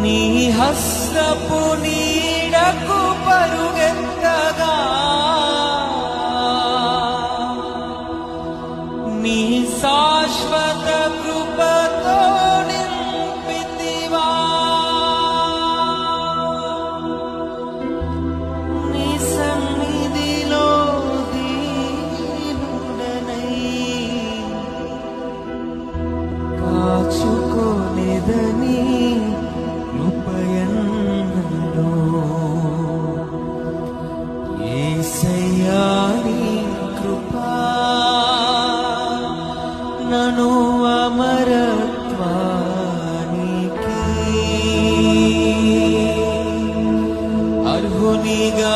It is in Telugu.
నీ హస్తపు నీడకు పరుగెత్తగా నీ శాశ్వత కృపతో నింపితివా నీ సన్నిధిలో దీనుడనై కాచుకోలేదని కృపయన్నలో యేసయ్యా నీ కృపా నను అమరత్వానికి అర్హునిగా